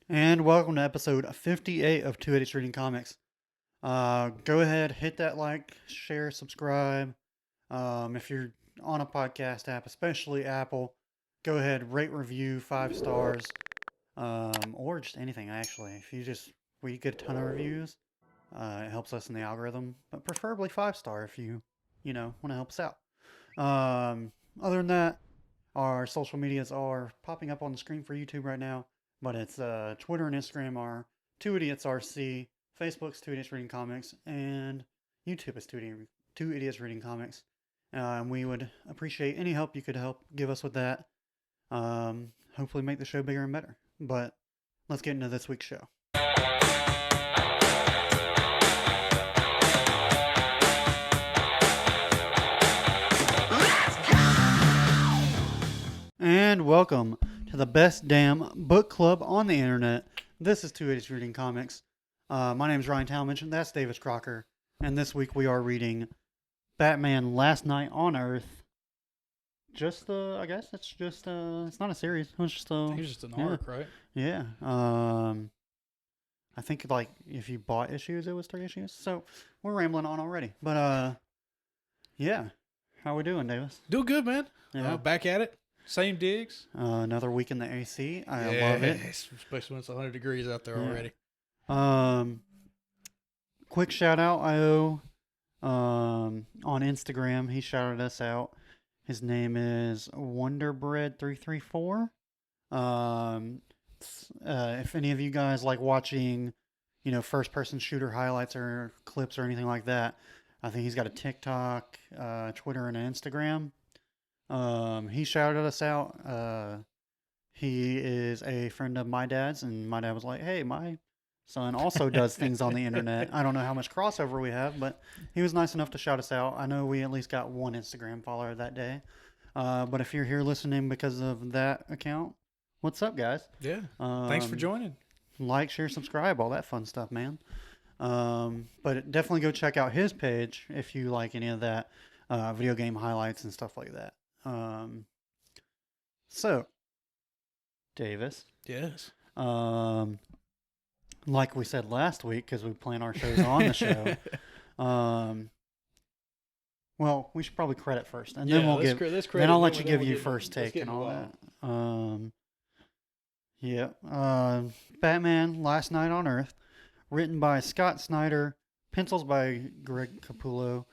And welcome to episode 58 of Two Idiots Reading Comics. Go ahead, hit that like, share, subscribe. If you're on a podcast app, especially Apple, go ahead, rate, review, 5 stars, or just anything actually. If you just we get a ton of reviews, it helps us in the algorithm, but preferably 5 star if you want to help us out. Other than that, our social medias are popping up on the screen for YouTube right now, but it's Twitter and Instagram are Two Idiots RC, Facebook's Two Idiots Reading Comics, and YouTube is Two Idiots Reading Comics. And we would appreciate any help you could help give us with that. Hopefully, make the show bigger and better. But let's get into this week's show. And welcome to the best damn book club on the internet. This is Two Idiots Reading Comics. My name is Ryan Talmadge, and that's Davis Crocker. And this week we are reading Batman Last Night on Earth. I guess it's just, it's not a series. It's just It's just an arc, right? Yeah. I think, like, if you bought issues, it was 3 issues. So we're rambling on already. But, yeah. How we doing, Davis? Do good, man. Yeah. Back at it. Same digs. Another week in the AC. I love it. Especially when it's 100 degrees out there Yeah. already. Quick shout out I owe on Instagram. He shouted us out. His name is Wonderbread334. If any of you guys like watching, first person shooter highlights or clips or anything like that, I think he's got a TikTok, Twitter, and an Instagram. He shouted us out. He is a friend of my dad's, and my dad was like, "Hey, my son also does things on the internet." I don't know how much crossover we have, but he was nice enough to shout us out. I know we at least got one Instagram follower that day. But if you're here listening because of that account, what's up, guys? Yeah. Thanks for joining. Like, share, subscribe, all that fun stuff, man. But definitely go check out his page if you like any of that video game highlights and stuff like that. So, Davis, Yes. like we said last week, because we plan our shows on the show. Well, we should probably credit first, and then we'll give. Then I'll let you give your first take and all that. Yeah. Batman: Last Night on Earth, written by Scott Snyder, pencils by Greg Capullo.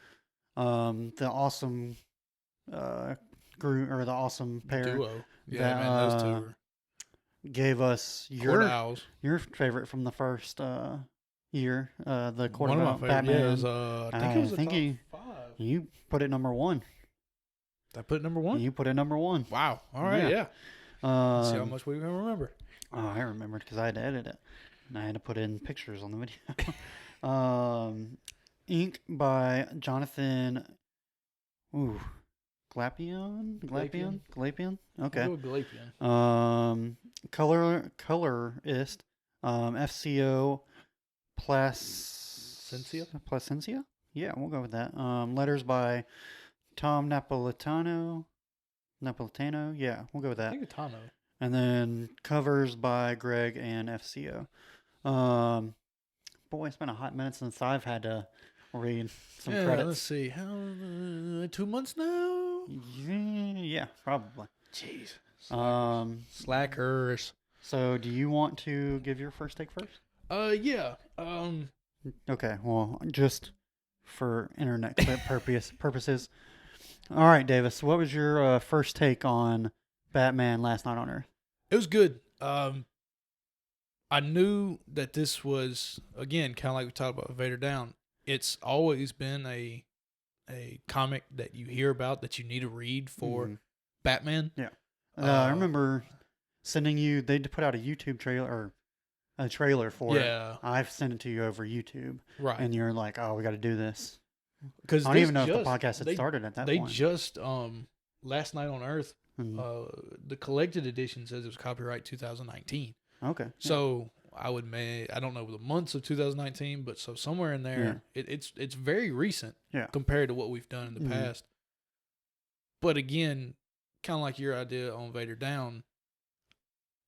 The awesome the awesome pair Duo. Yeah, that, man, those two are gave us Court Owls. your favorite from the first year, the Court One of of my Batman. favorite. Yeah, I think it was the top 5. You put it number 1. Did I put it number 1? You put it number 1. Wow. All right, yeah. Let's see how Um, much we can remember. I remembered because I had to edit it, and I had to put in pictures on the video. Ink by Jonathan. Glapion. Okay. We'll go with Galapian. Colorist. FCO Placencia. Yeah, we'll go with that. Letters by Tom Napolitano. Yeah, we'll go with I that. think it's Tano. And then covers by Greg and FCO. Boy, it's been a hot minute since I've had to read some credits. Let's see. How 2 months now? Yeah, probably. Jeez. Slackers. So, do you want to give your first take first? Yeah. Okay, well, just for internet clip purposes. All right, Davis, what was your first take on Batman Last Night on Earth? It was good. I knew that this was, again, kind of like we talked about Vader Down. It's always been a comic that you hear about that you need to read for Batman. Yeah. I remember sending you, they put out a YouTube trailer, or a trailer for it. I've sent it to you over YouTube. Right. And you're like, oh, we got to do this. Because I don't even know if the podcast had started at that point. They just, Last Night on Earth, the collected edition says it was copyright 2019. Okay. So I don't know the months of 2019, but so somewhere in there, it's very recent compared to what we've done in the past. But again, kind of like your idea on Vader Down,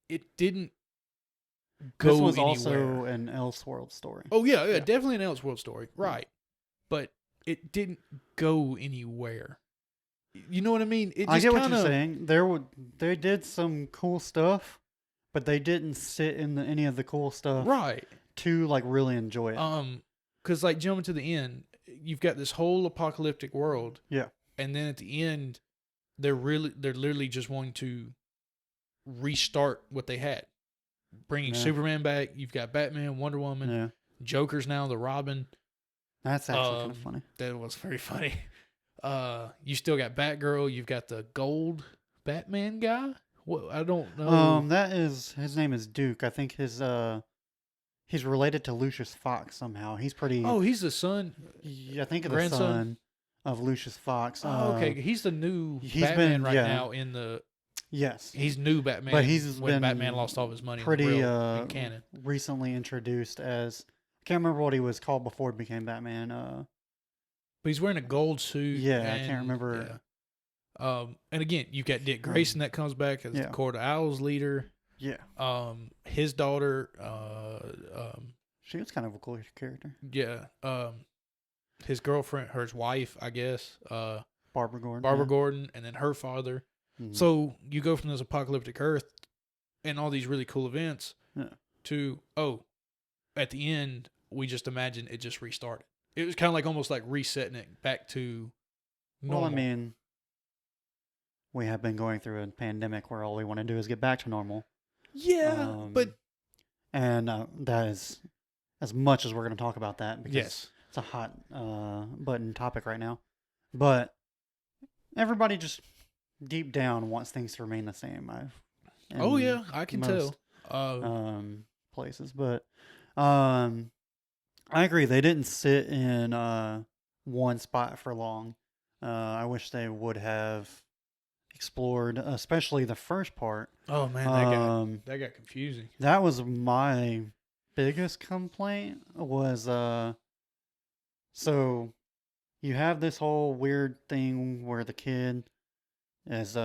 it didn't go This was anywhere. also an Elseworld story. Oh yeah, Yeah. definitely an Elseworld story, right? But it didn't go anywhere. You know what I mean? It just I get what kinda, you're saying. They did some cool stuff, but they didn't sit in any of the cool stuff right? to like really enjoy it. Because like jumping to the end, you've got this whole apocalyptic world, Yeah. and then at the end, they're literally just wanting to restart what they had, bringing Yeah. Superman back. You've got Batman, Wonder Woman, Yeah. Joker's now the Robin. That's actually kind of Um, funny. That was very funny. You still got Batgirl. You've got the gold Batman guy. What, I don't know. That is his name is Duke. I think he's related to Lucius Fox somehow. He's pretty. Oh, he's the son. Yeah, I think the grandson? son of Lucius Fox. Oh, okay. He's the new he's Batman been- right yeah. now in the. Yes. He's new Batman. But he's when been Batman lost all of his money. pretty in the real, in canon. recently introduced as. I can't remember what he was called before he became Batman. But he's wearing a gold suit. Yeah, I can't and- remember. yeah. And again, you've got Dick Grayson that comes back as the Yeah. Court of Owls leader. Yeah. His daughter, She was kind of a cool character. yeah, his girlfriend, his wife, I guess, Barbara Gordon. Barbara Gordon, and then her father. Mhm. So you go from this apocalyptic Earth and all these really cool events Yeah. to, at the end, we just imagine it just restarted. It was kind of like almost like resetting it back to normal. Well, I mean, we have been going through a pandemic where all we want to do is get back to normal. yeah, but and that is as much as we're going to talk about that because yes. it's a hot button topic right now. But everybody just deep down wants things to remain the same. Oh in yeah, I can most, tell. places, but I agree. They didn't sit in one spot for long. I wish they would have explored, especially the first part. Oh man, that got confusing. That was my biggest complaint was so you have this whole weird thing where the kid is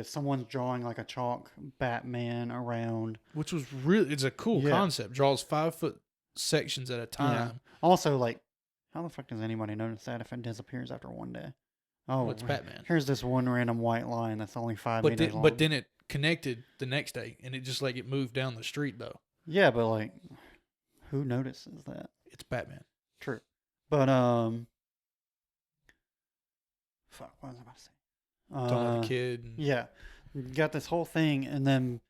someone's drawing like a chalk Batman around. Which was really, it's a cool Yeah. concept. Draws 5-foot sections at a time. Also, like, how the fuck does anybody notice that if it disappears after one day? Oh, Well, it's Batman. here's this one random white line that's only 5 But meters then, long. but then it connected the next day, and it just like it moved down the street though. Yeah, but like, who notices that? It's Batman. True. But fuck, what was I about to say? Talking about the kid. And, Yeah, you got this whole thing, and then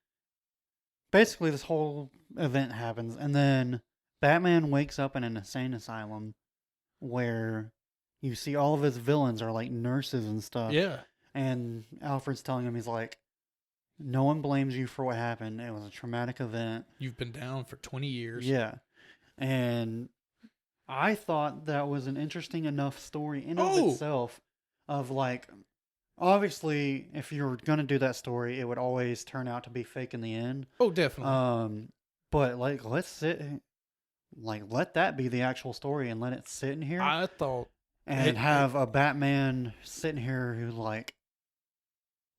basically this whole event happens, and then Batman wakes up in an insane asylum where you see all of his villains are like nurses and stuff. yeah. And Alfred's telling him, he's like, no one blames you for what happened. It was a traumatic event. You've been down for 20 years. Yeah. And I thought that was an interesting enough story in of Oh! itself of like, obviously, if you were going to do that story, it would always turn out to be fake in the end. Oh, definitely. But like, let that be the actual story and let it sit in here I thought and have a Batman sitting here who like,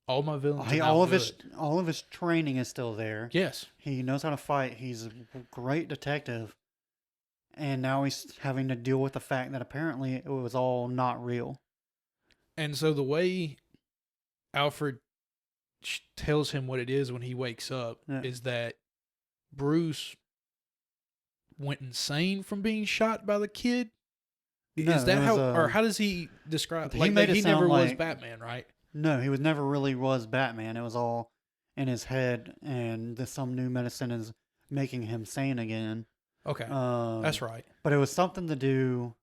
all my villains. are now all of good. his training is still there. Yes. He knows how to fight. He's a great detective. And now he's having to deal with the fact that apparently it was all not real. And so the way Alfred tells him what it is when he wakes up Yeah. is that Bruce went insane from being shot by the kid. No, Is that it how, was, or how does he describe? he Like, made it he never sound was like- Batman, right? No, he was never really was Batman. It was all in his head, and some new medicine is making him sane again. Okay, Um, that's right. But it was something to do.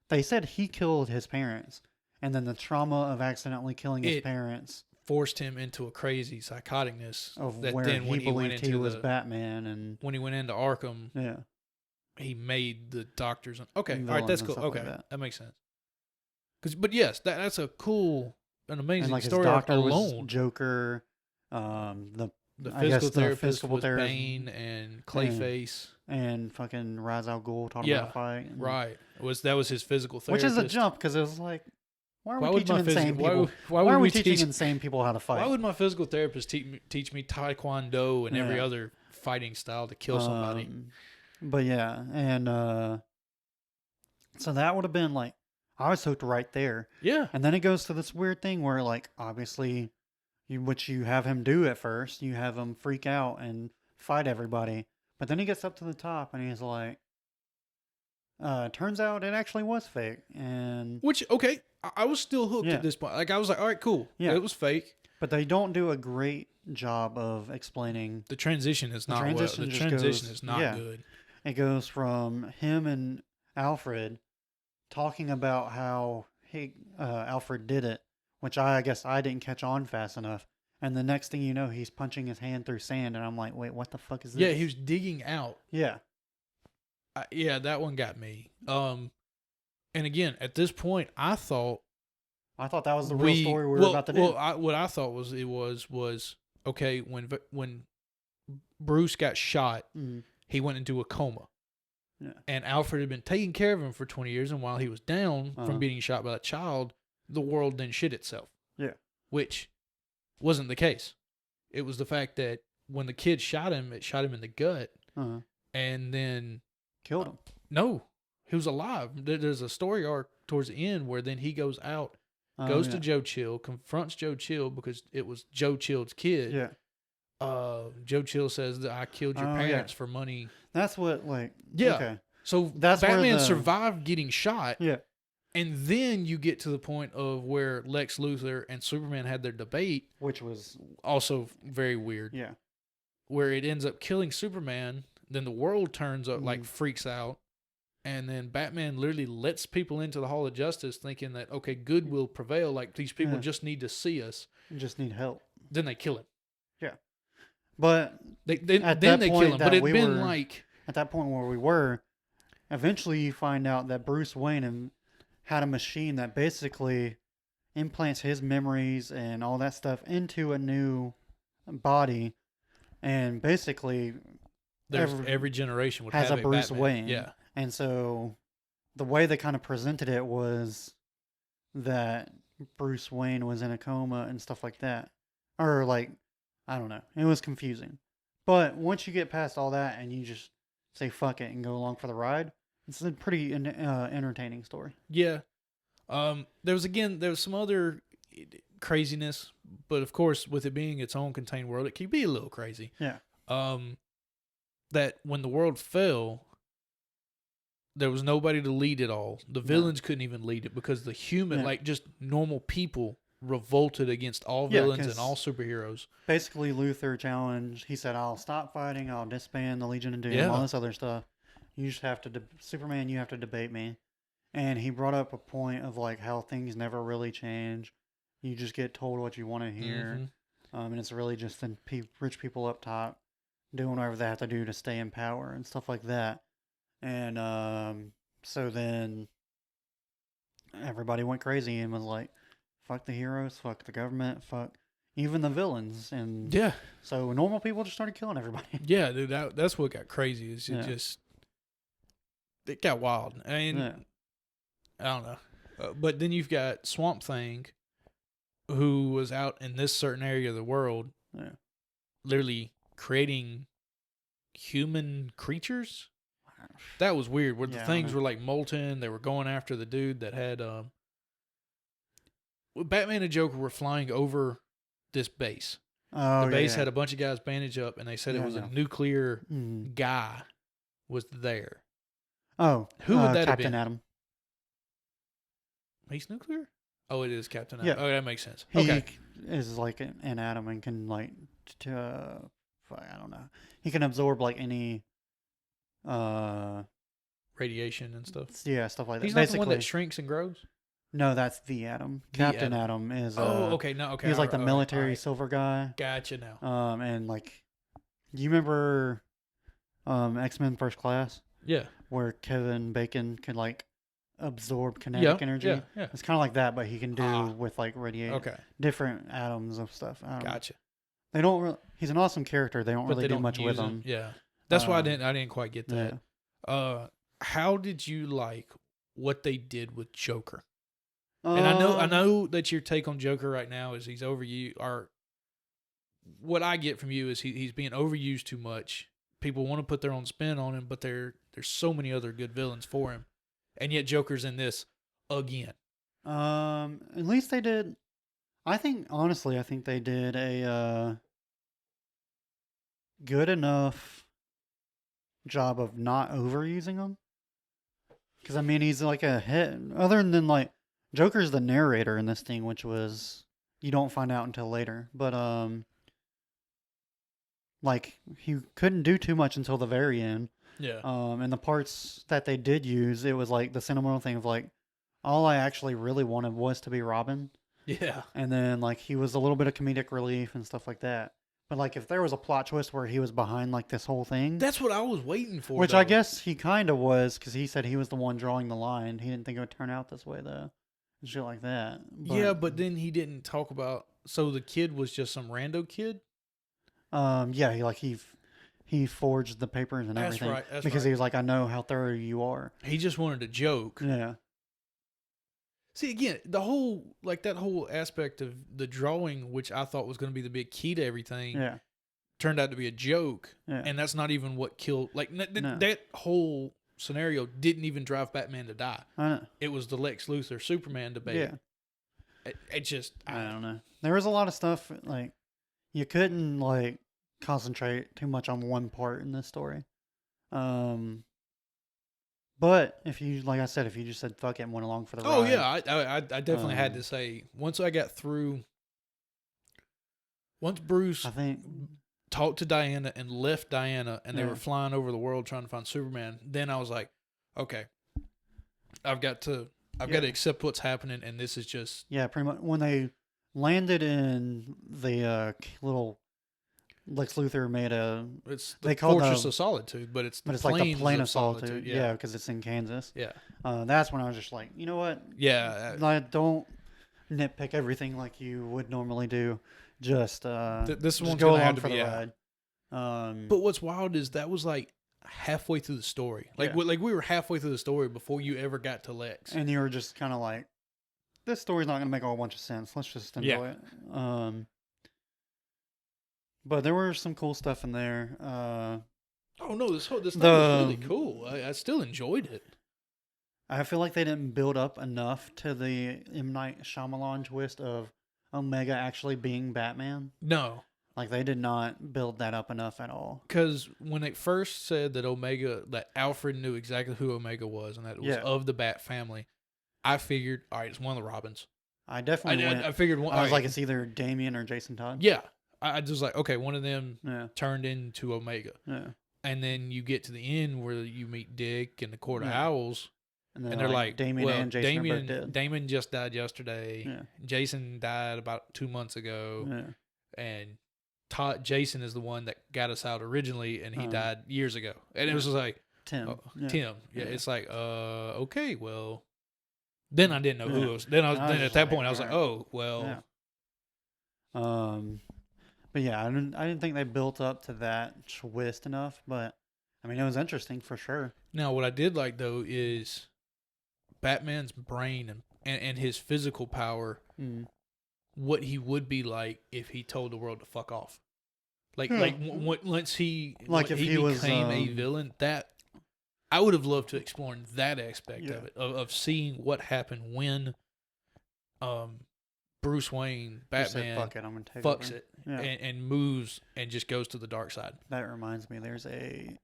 They said he killed his parents, and then the trauma of accidentally killing his It- parents, Forced him into a crazy psychoticness. of that where then he when he went believed he into was the Batman, and when he went into Arkham, yeah, he made the doctors. Okay, And all right, that's villains and cool. stuff like Okay, that. makes sense. But yes, that's a cool, an amazing and like his story arc doctor was alone. Joker. The I guess physical the therapist physical was therapist- Bane and Clayface. and fucking Ra's al Ghul taught him how Yeah, to fight. And, Right, that was his physical Which therapist. is a jump because it was like, why are Why we would teaching my insane physical? people? Why Why would are we we teaching teach? insane people how to fight? Why would my physical therapist teach me Taekwondo and every Yeah. other fighting style to kill somebody. But yeah, and so that would have been like I was hooked right there. Yeah. And then it goes to this weird thing where like obviously which you have him do at first, you have him freak out and fight everybody. But then he gets up to the top and he's like, turns out it actually was fake. And Which, okay, I was still hooked Yeah. at this point. Like, I was like, all right, cool. Yeah. It was fake. but they don't do a great job of explaining. The transition is The not transition well. The just transition goes- is not yeah. good. It goes from him and Alfred talking about how Alfred did it, which I guess I didn't catch on fast enough. And the next thing you know, he's punching his hand through sand, and I'm like, wait, what the fuck is this? Yeah, he was digging out. Yeah. Yeah, that one got me. And again, at this point, I thought I thought that was the real story we were about to do. Well, what I thought was okay when Bruce got shot, Mhm. he went into a coma. Yeah. And Alfred had been taking care of him for 20 years, and while he was down Uh-huh. from being shot by that child, the world then shit itself. Yeah. Which wasn't the case. It was the fact that when the kid shot him, it shot him in the gut, Uh-huh. and then Killed him. no, he was alive. There's a story arc towards the end where then he goes out, goes yeah. to Joe Chill, confronts Joe Chill because it was Joe Chill's kid. Yeah. Joe Chill says that I killed your Oh, yeah. parents for money. That's what, like, Yeah. okay. So That's where Batman the- survived getting shot, Yeah. and then you get to the point of where Lex Luthor and Superman had their debate, Which was, also very weird, yeah. where it ends up killing Superman. Then the world turns up, like Mhm. freaks out, and then Batman literally lets people into the Hall of Justice, thinking that okay, good will prevail. Like these people Yeah. just need to see us. You just need help. Then they kill him. But They At then that they point kill him. But that it'd we been were- like at that point where we were, eventually you find out that Bruce Wayne had a machine that basically implants his memories and all that stuff into a new body, and basically there's every- every generation would has have a Bruce Batman. Wayne. Yeah, And so the way they kind of presented it was that Bruce Wayne was in a coma and stuff like that. Or like, I don't know. It was confusing. But once you get past all that and you just say fuck it and go along for the ride, it's a pretty entertaining story. yeah. There was some other craziness, but of course, with it being its own contained world, it can be a little crazy. Yeah. That when the world fell, there was nobody to lead it all. The villains couldn't even lead it because the human, Yeah. like just normal people, revolted against all Yeah, villains 'cause- and all superheroes. Basically, Luther challenged, he said, I'll stop fighting, I'll disband the Legion of Doom, Yeah. all this other stuff. You just have to, Superman, you have to debate me. And he brought up a point of like how things never really change. You just get told what you want to hear. Mhm. And it's really just the rich people up top doing whatever they have to do to stay in power and stuff like that. And so then everybody went crazy and was like, fuck the heroes, fuck the government, fuck even the villains. And Yeah, so normal people just started killing everybody. yeah, dude. That's what got crazy. Is Yeah. it got wild. I mean, Yeah. I don't know. But then you've got Swamp Thing, who was out in this certain area of the world, Yeah. literally creating human creatures. That was weird. Where Yeah, the I things don't were like molten. They were going after the dude that had. Batman and Joker were flying over this base. Oh, The base yeah. had a bunch of guys bandaged up, and they said Yeah, it was I a know. nuclear Mm. guy was there. Oh, Who would that have Captain been? Atom. He's nuclear? Oh, it is Captain Yeah. Atom. Oh, that makes sense. He Okay. is like an atom and can like I don't know. He can absorb like any Radiation and stuff. yeah, stuff like that. He's not Basically, the one that shrinks and grows? no, that's the Atom. The Captain Atom. Atom is Oh, okay. No, okay. he's like the all right, military all right. silver guy. Gotcha now. And like you remember X-Men First Class Yeah. where Kevin Bacon could like absorb kinetic energy? Yeah. Yeah. It's kind of like that, but he can do Ah. with like radiate Okay. different atoms of stuff. I don't know. Gotcha. They don't. He's an awesome character. They don't But really they do don't much with use him. Yeah. That's why I Um, didn't quite get that. Yeah. How did you like what they did with Joker? And I know that your take on Joker right now is he's overused. Or what I get from you is he's being overused too much. people want to put their own spin on him, but there's so many other good villains for him, and yet Joker's in this again. At least they did. I think honestly, I think they did a good enough job of not overusing him. Because I mean, he's like a hit. Other than like Joker's the narrator in this thing, which was you don't find out until later. But like he couldn't do too much until the very end. Yeah. And the parts that they did use, it was like the sentimental thing of like, all I actually really wanted was to be Robin. Yeah. And then like he was a little bit of comedic relief and stuff like that. But like if there was a plot twist where he was behind like this whole thing, That's what I was waiting for. which though. I guess he kind of was, because he said he was the one drawing the line. He didn't think it would turn out this way though, and shit like that. Yeah, but then he didn't talk about. So the kid was just some rando kid. yeah, he forged the papers and That's everything right, that's because right. he was like, I know how thorough you are. He just wanted a joke. Yeah, See, again, the whole that whole aspect of the drawing, which I thought was going to be the big key to everything, yeah, turned out to be a joke, yeah. and that's not even what killed. Like No. that whole scenario didn't even drive Batman to die. I know. It was the Lex Luthor Superman debate. Yeah, It just I don't know. There was a lot of stuff like you couldn't like concentrate too much on one part in this story. But if you, like I said, if you just said fuck it and went along for the ride. Oh yeah, I definitely had Um, to say once I got through. Once Bruce I think talked to Diana and left Diana, and they Yeah. were flying over the world trying to find Superman, then I was like, okay, I've got to Yeah. accept what's happening, and this is just yeah, pretty much when they landed in the little Lex Luthor made a, it's the They call Fortress the- of Solitude, but it's but it's like the Plains Plain of Solitude. Yeah, Yeah, because it's in Kansas. yeah, That's when I was just like, you know what? yeah. Like, don't nitpick everything like you would normally do. Just This just one's go gonna along have to for be the out. ride. But what's wild is that was like halfway through the story. Like Yeah. like we were halfway through the story before you ever got to Lex. And you were just kind of like, this story's not going to make a whole bunch of sense. Let's just enjoy it. But there were some cool stuff in there. Oh no, this stuff was The- really cool. I still enjoyed it. I feel like they didn't build up enough to the M. Night Shyamalan twist of Omega actually being Batman. No, Like, they did not build that up enough at all. because when it first said that Alfred knew exactly who Omega was and that it was Yeah. of the Bat family, I figured, all right, it's one of the Robins. I definitely went. I figured one. I was all like, right, it's either Damien or Jason Todd. yeah. I just like, okay, one of them Yeah. turned into Omega. Yeah. And then you get to the end where you meet Dick and the Court of Yeah. Owls, And, then and they're like, Damien well, and Jason are both dead. Damon just died yesterday. Yeah. Jason died about 2 months ago, Yeah. and Jason is the one that got us out originally, and he Uh-huh. died years ago. And it was just like, Tim. oh, Yeah. Tim. Yeah, Yeah. it's like, okay, well. Then I didn't know who Yeah. it was. Then I was then at just that like, point I was like, alright. oh well. Yeah. But yeah, I didn't think they built up to that twist enough, but I mean, it was interesting for sure. Now what I did like though is Batman's brain and his physical power. Mm. What he would be like if he told the world to fuck off. Like Yeah. once he Like if he was, became a villain, that I would have loved to explore that aspect Yeah. of it, of seeing what happened when Bruce Wayne, Just said, Batman, fuck it, I'm gonna take fucks over. it Yeah. and moves and just goes to the dark side. That reminds me, there's a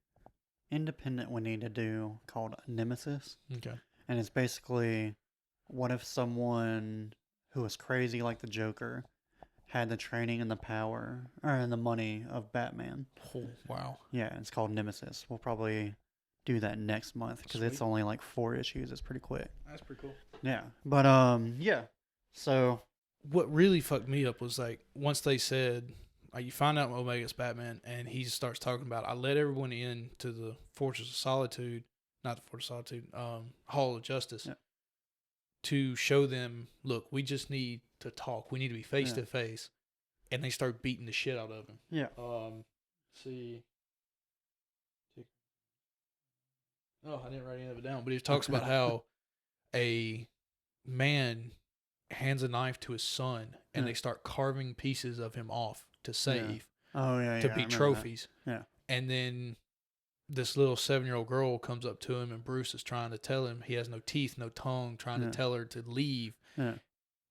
independent we need to do called Nemesis, Okay. and it's basically, what if someone who was crazy like the Joker had the training and the power and the money of Batman? Oh, wow. Yeah, it's called Nemesis. We'll probably do that next month because it's Sweet. only like 4 issues. It's pretty quick. That's pretty cool. Yeah, but yeah. So What really fucked me up was like once they said you find out Omega's Batman and he starts talking about I let everyone in to the Fortress of Solitude, not the Fortress of Solitude, Hall of Justice, Yeah. to show them, look, we just need to talk. We need to be face Yeah. to face, and they start beating the shit out of him. yeah, See. Oh, I didn't write any of it down, but he talks about how a man hands a knife to his son, and Yeah. they start carving pieces of him off to save, oh yeah, to yeah, I be remember that. trophies. Yeah. And then this little 7-year-old girl comes up to him, and Bruce is trying to tell him he has no teeth, no tongue, trying to tell her to leave. Yeah.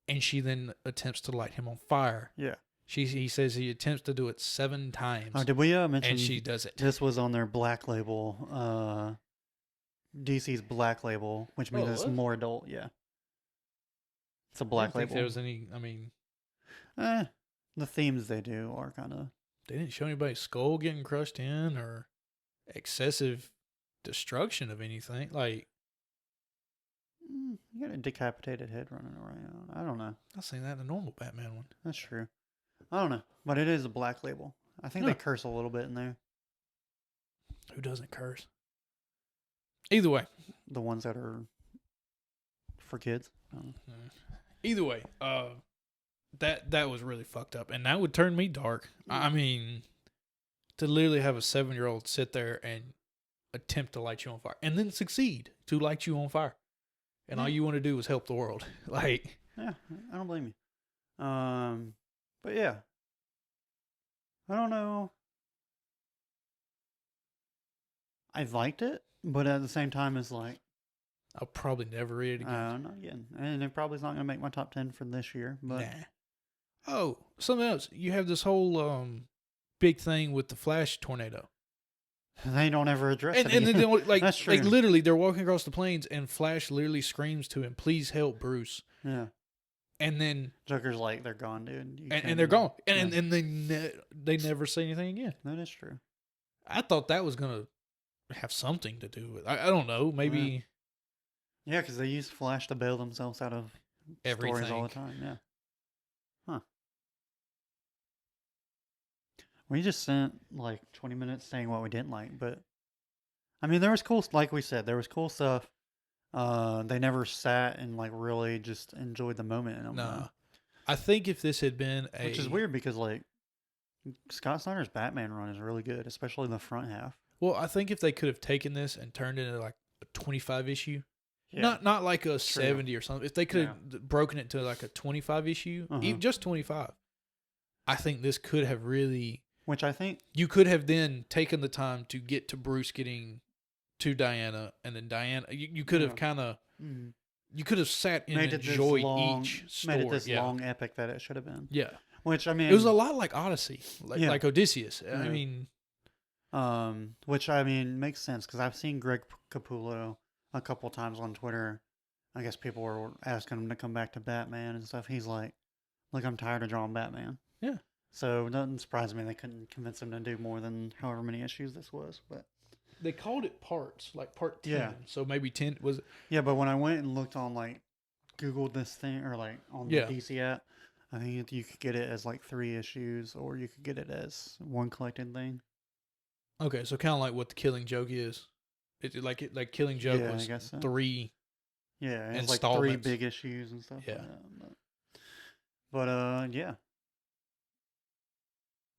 And she then attempts to light him on fire. Yeah. He says he attempts to do it 7 times. Oh, did we mention? And she does it. This was on their Black Label, DC's Black Label, which means it's more adult. Yeah. It's a Black I don't Label. think there was any. I mean, the themes they do are kind of. They didn't show anybody's skull getting crushed in or excessive destruction of anything. Like, you got a decapitated head running around. I don't know. I've seen that in the normal Batman one. That's true. I don't know, but it is a Black Label. I think they curse a little bit in there. Who doesn't curse? Either way, the ones that are for kids. Either way, that was really fucked up, and that would turn me dark. I mean, to literally have a 7-year-old sit there and attempt to light you on fire, and then succeed to light you on fire, and all you want to do is help the world. Like, yeah, I don't blame you. But yeah, I don't know. I liked it, but at the same time, it's like I'll probably never read it again. Not again, and it probably is not going to make my top 10 for this year. But nah. Oh, something else. You have this whole big thing with the Flash tornado. They don't ever address it. And then like, that's true. Like literally, they're walking across the plains, and Flash literally screams to him, "Please help, Bruce." Yeah. And then Joker's like, "They're gone, dude." And they're gone, and they never say anything again. That is true. I thought that was gonna have something to do with. I don't know. Maybe. Yeah, because they use Flash to bail themselves out of everything stories all the time. Yeah. Huh. We just spent like 20 minutes saying what we didn't like, but I mean, there was cool, like we said, there was cool stuff. They never sat and like really just enjoyed the moment. No, I think if this had been which is weird because like Scott Snyder's Batman run is really good, especially in the front half. Well, I think if they could have taken this and turned it into like a 25 issue. Yeah. Not like a 70 or something. If they could have broken it to like a 25 issue, even just 25, I think this could have really. Which I think you could have then taken the time to get to Bruce getting to Diana, and then Diana. You could have kind of. You could have sat and enjoyed each story. Made it this long epic that it should have been. Yeah. Which I mean, it was a lot like Odyssey, like Odysseus. I mean, which I mean makes sense because I've seen Greg Capullo a couple times on Twitter. I guess people were asking him to come back to Batman and stuff. He's like, "Look, I'm tired of drawing Batman." Yeah. So it doesn't surprise me they couldn't convince him to do more than however many issues this was. But they called it parts, like part 10. Yeah. So maybe 10 was. Yeah, but when I went and looked on like Googled this thing or like on the DC app, I think you could get it as like 3 issues, or you could get it as one collected thing. Okay, so kind of like what the Killing Joke is. Like Killing Joke was 3. Yeah, it's like 3 big issues and stuff. Yeah, like but yeah,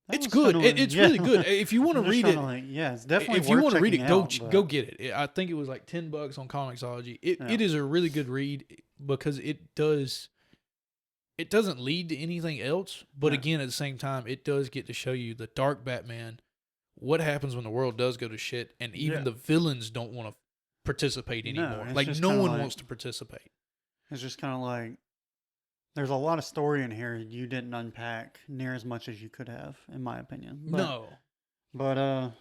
it's good. It's really good. If you want to read it, it's definitely. If you want to read it, go get it. I think it was like $10 on Comixology. It is a really good read because it doesn't lead to anything else, but again, at the same time, it does get to show you the dark Batman. What happens when the world does go to shit, and even the villains don't want to participate anymore. Like no one wants to participate. It's just kind of like there's a lot of story in here you didn't unpack near as much as you could have, in my opinion. But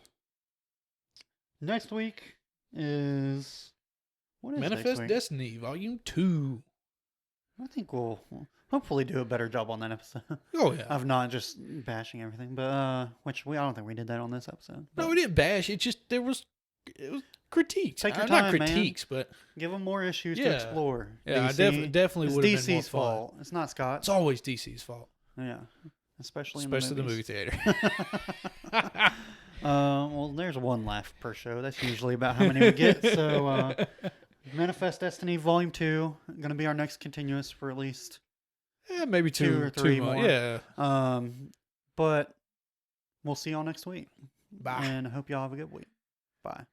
next week is what is Manifest Destiny Volume 2. I think we'll hopefully do a better job on that episode. Oh yeah, of not just bashing everything, but I don't think we did that on this episode. No, we didn't bash. It was critiques. Take your time, not critiques, but give them more issues to explore. Yeah, DC, I definitely would have been more DC's fault. It's not Scott. It's always DC's fault. Yeah, especially the movie theater. Well, there's one laugh per show. That's usually about how many we get. So, Manifest Destiny Volume 2 going to be our next continuous for at least maybe two or 3 more. Yeah. But we'll see y'all next week. Bye. And I hope y'all have a good week. Bye.